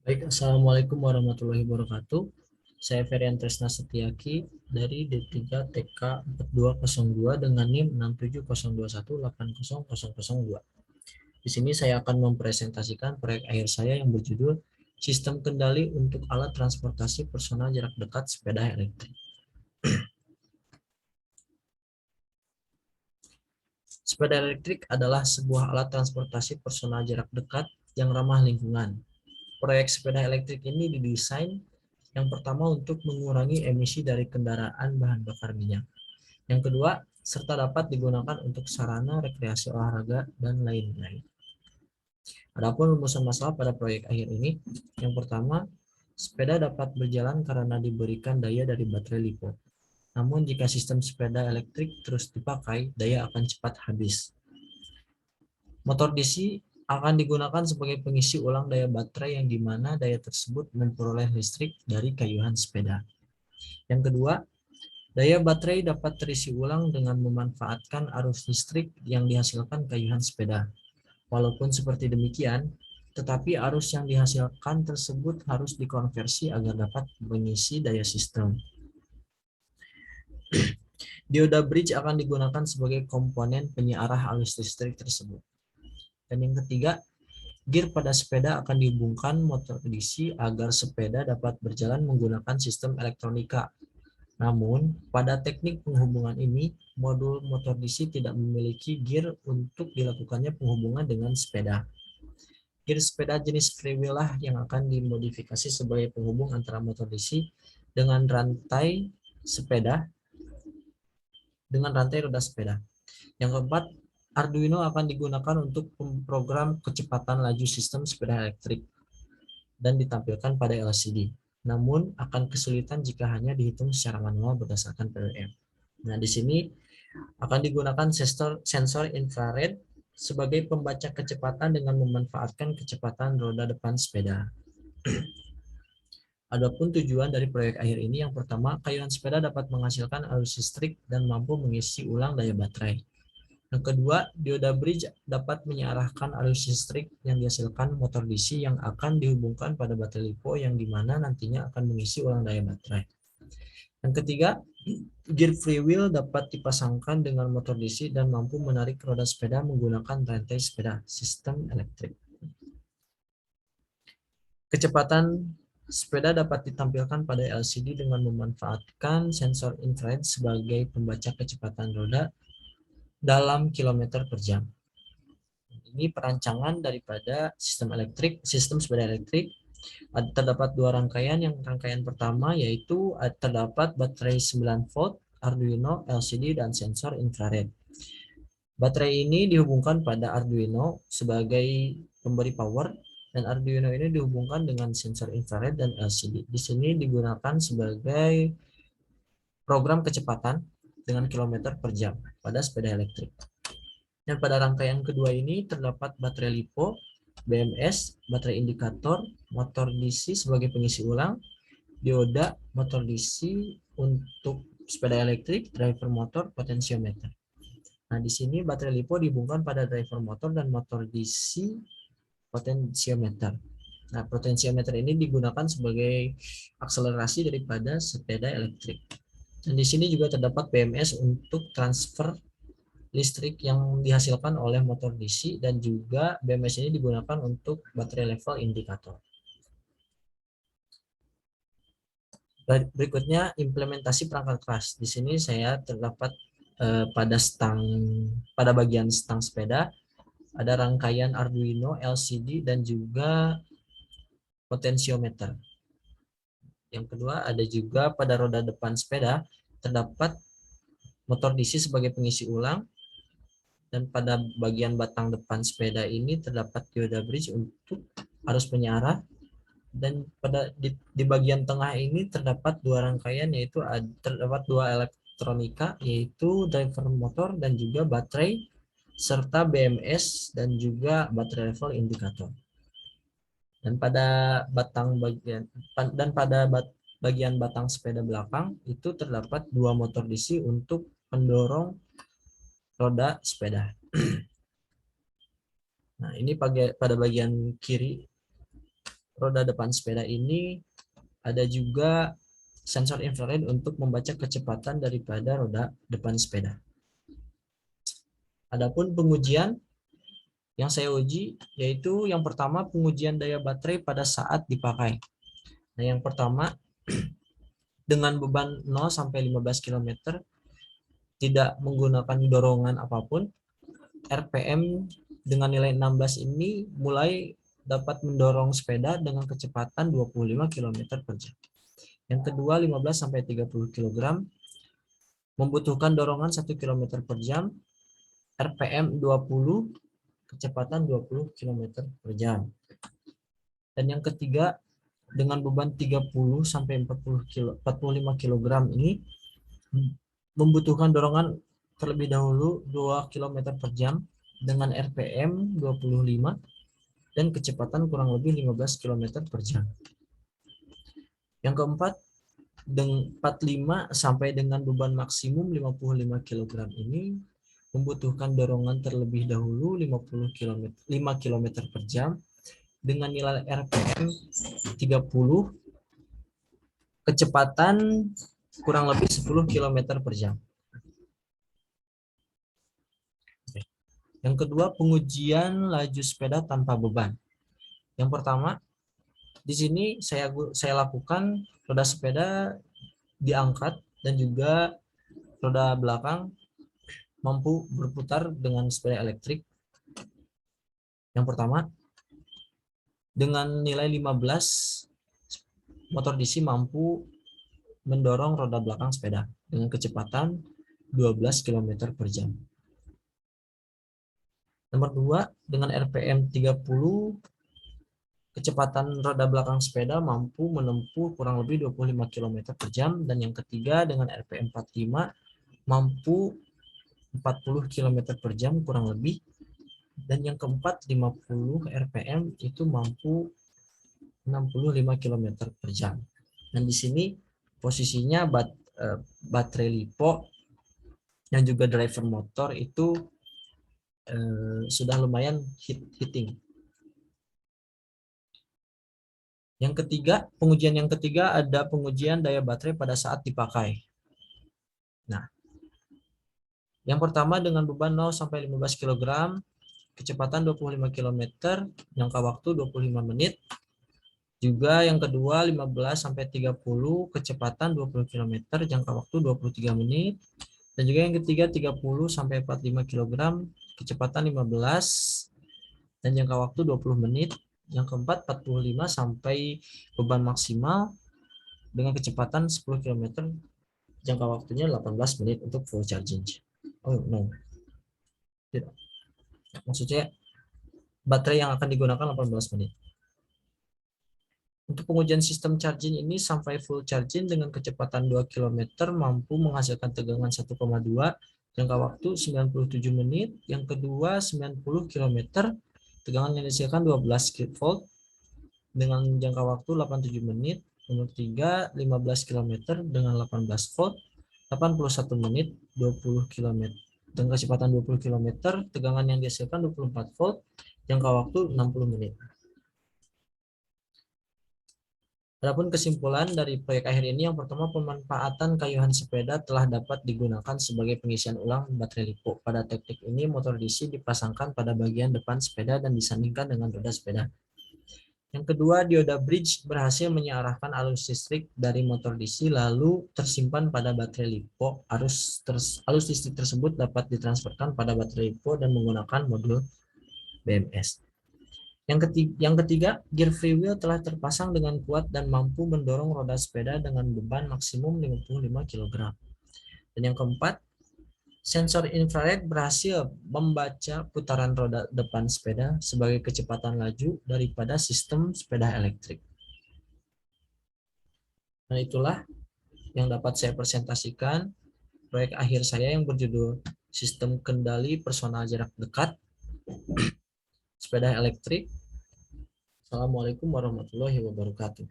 Baik, Assalamualaikum warahmatullahi wabarakatuh. Saya Ferian Tresna Setiaki dari D3 TK 4202 dengan NIM 67021800002. Di sini saya akan mempresentasikan proyek akhir saya yang berjudul Sistem Kendali untuk Alat Transportasi Personal Jarak Dekat Sepeda Elektrik. Sepeda elektrik adalah sebuah alat transportasi personal jarak dekat yang ramah lingkungan. Proyek sepeda elektrik ini didesain yang pertama untuk mengurangi emisi dari kendaraan bahan bakar minyak. Yang kedua, serta dapat digunakan untuk sarana rekreasi olahraga dan lain-lain. Adapun rumusan masalah pada proyek akhir ini, yang pertama, sepeda dapat berjalan karena diberikan daya dari baterai LiPo. Namun jika sistem sepeda elektrik terus dipakai, daya akan cepat habis. Motor DC akan digunakan sebagai pengisi ulang daya baterai yang dimana daya tersebut memperoleh listrik dari kayuhan sepeda. Yang kedua, daya baterai dapat terisi ulang dengan memanfaatkan arus listrik yang dihasilkan kayuhan sepeda. Walaupun seperti demikian, tetapi arus yang dihasilkan tersebut harus dikonversi agar dapat mengisi daya sistem. Dioda bridge akan digunakan sebagai komponen penyearah arus listrik tersebut. Dan yang ketiga, gear pada sepeda akan dihubungkan motor DC agar sepeda dapat berjalan menggunakan sistem elektronika. Namun, pada teknik penghubungan ini, modul motor DC tidak memiliki gear untuk dilakukannya penghubungan dengan sepeda. Gear sepeda jenis freewheel lah yang akan dimodifikasi sebagai penghubung antara motor DC dengan rantai sepeda roda sepeda. Yang keempat, Arduino akan digunakan untuk program kecepatan laju sistem sepeda elektrik dan ditampilkan pada LCD. Namun akan kesulitan jika hanya dihitung secara manual berdasarkan PWM. Nah, di sini akan digunakan sensor infrared sebagai pembaca kecepatan dengan memanfaatkan kecepatan roda depan sepeda. Adapun tujuan dari proyek akhir ini, yang pertama, kayuhan sepeda dapat menghasilkan arus listrik dan mampu mengisi ulang daya baterai. Yang kedua, dioda bridge dapat mengarahkan arus listrik yang dihasilkan motor DC yang akan dihubungkan pada baterai LiPo yang dimana nantinya akan mengisi ulang daya baterai. Yang ketiga, gear freewheel dapat dipasangkan dengan motor DC dan mampu menarik roda sepeda menggunakan rantai sepeda sistem elektrik. Kecepatan sepeda dapat ditampilkan pada LCD dengan memanfaatkan sensor infrared sebagai pembaca kecepatan roda dalam kilometer per jam. Ini perancangan daripada sistem sepeda elektrik. Terdapat dua rangkaian. Yang rangkaian pertama yaitu terdapat baterai 9 volt, Arduino, LCD, dan sensor infrared. Baterai ini dihubungkan pada Arduino sebagai pemberi power, dan Arduino ini dihubungkan dengan sensor infrared dan LCD. Di sini digunakan sebagai program kecepatan dengan kilometer per jam pada sepeda elektrik. Dan pada rangkaian kedua ini terdapat baterai LiPo, BMS, baterai indikator, motor DC sebagai pengisi ulang, dioda, motor DC untuk sepeda elektrik, driver motor, potensiometer. Nah, di sini baterai LiPo dihubungkan pada driver motor dan motor DC potensiometer. Nah, potensiometer ini digunakan sebagai akselerasi daripada sepeda elektrik. Dan di sini juga terdapat BMS untuk transfer listrik yang dihasilkan oleh motor DC, dan juga BMS ini digunakan untuk baterai level indikator. Berikutnya implementasi perangkat keras. Di sini saya terdapat pada bagian stang sepeda ada rangkaian Arduino, LCD, dan juga potensiometer. Yang kedua, ada juga pada roda depan sepeda terdapat motor DC sebagai pengisi ulang, dan pada bagian batang depan sepeda ini terdapat dioda bridge untuk arus penyearah, dan di bagian tengah ini terdapat dua rangkaian, yaitu terdapat dua elektronika, yaitu driver motor dan juga baterai, serta BMS dan juga baterai level indikator. Dan pada bagian batang sepeda belakang itu terdapat dua motor DC untuk pendorong roda sepeda. Nah, ini pada bagian kiri roda depan sepeda ini ada juga sensor infrared untuk membaca kecepatan daripada roda depan sepeda. Adapun pengujian yang saya uji yaitu yang pertama pengujian daya baterai pada saat dipakai. Nah, yang pertama dengan beban 0 sampai 15 km tidak menggunakan dorongan apapun, RPM dengan nilai 16 ini mulai dapat mendorong sepeda dengan kecepatan 25 km per jam. Yang kedua 15 sampai 30 kg membutuhkan dorongan 1 km per jam, RPM 20, kecepatan 20 km per jam. Dan yang ketiga dengan beban 30 sampai 45 kg ini membutuhkan dorongan terlebih dahulu 2 km per jam dengan RPM 25 dan kecepatan kurang lebih 15 km per jam. Yang keempat, 45 sampai dengan beban maksimum 55 kg ini membutuhkan dorongan terlebih dahulu 5 km per jam dengan nilai RPM 30, kecepatan kurang lebih 10 km per jam. Yang kedua, pengujian laju sepeda tanpa beban. Yang pertama, di sini saya lakukan roda sepeda diangkat dan juga roda belakang mampu berputar dengan sepeda elektrik. Yang pertama, dengan nilai 15, motor DC mampu mendorong roda belakang sepeda dengan kecepatan 12 km per jam. Nomor 2, dengan RPM 30, kecepatan roda belakang sepeda mampu menempuh kurang lebih 25 km per jam. Dan yang ketiga, dengan RPM 45, mampu 40 km per jam kurang lebih. Dan yang keempat, 50 RPM itu mampu 65 km per jam. Dan di sini posisinya baterai lipo yang juga driver motor itu sudah lumayan hitting. Yang ketiga, pengujian yang ketiga ada pengujian daya baterai pada saat dipakai. Nah, yang pertama dengan beban 0 sampai 15 kg, kecepatan 25 km, jangka waktu 25 menit. Juga yang kedua 15 sampai 30, kecepatan 20 km, jangka waktu 23 menit. Dan juga yang ketiga 30 sampai 45 kg, kecepatan 15 dan jangka waktu 20 menit. Yang keempat 45 sampai beban maksimal dengan kecepatan 10 km, jangka waktunya 18 menit untuk full charging. Oh no, tidak. Maksudnya baterai yang akan digunakan 18 menit. Untuk pengujian sistem charging ini sampai full charging dengan kecepatan 2 km mampu menghasilkan tegangan 1,2, jangka waktu 97 menit. Yang kedua 90 km, tegangan yang dihasilkan 12 volt dengan jangka waktu 87 menit. Nomor 3 15 km dengan 18 volt, 81 menit, 20 km. Dengan kecepatan 20 km, tegangan yang dihasilkan 24 volt, jangka waktu 60 menit. Adapun kesimpulan dari proyek akhir ini, yang pertama pemanfaatan kayuhan sepeda telah dapat digunakan sebagai pengisian ulang baterai lipo. Pada teknik ini motor DC dipasangkan pada bagian depan sepeda dan disandingkan dengan roda sepeda. Yang kedua, dioda bridge berhasil mengarahkan arus listrik dari motor DC lalu tersimpan pada baterai lipo. Arus listrik tersebut dapat ditransferkan pada baterai lipo dan menggunakan modul BMS. Yang ketiga, gear freewheel telah terpasang dengan kuat dan mampu mendorong roda sepeda dengan beban maksimum 55 kg. Dan yang keempat, sensor infrared berhasil membaca putaran roda depan sepeda sebagai kecepatan laju daripada sistem sepeda elektrik. Dan itulah yang dapat saya presentasikan proyek akhir saya yang berjudul Sistem Kendali Personal Jarak Dekat Sepeda Elektrik. Assalamualaikum warahmatullahi wabarakatuh.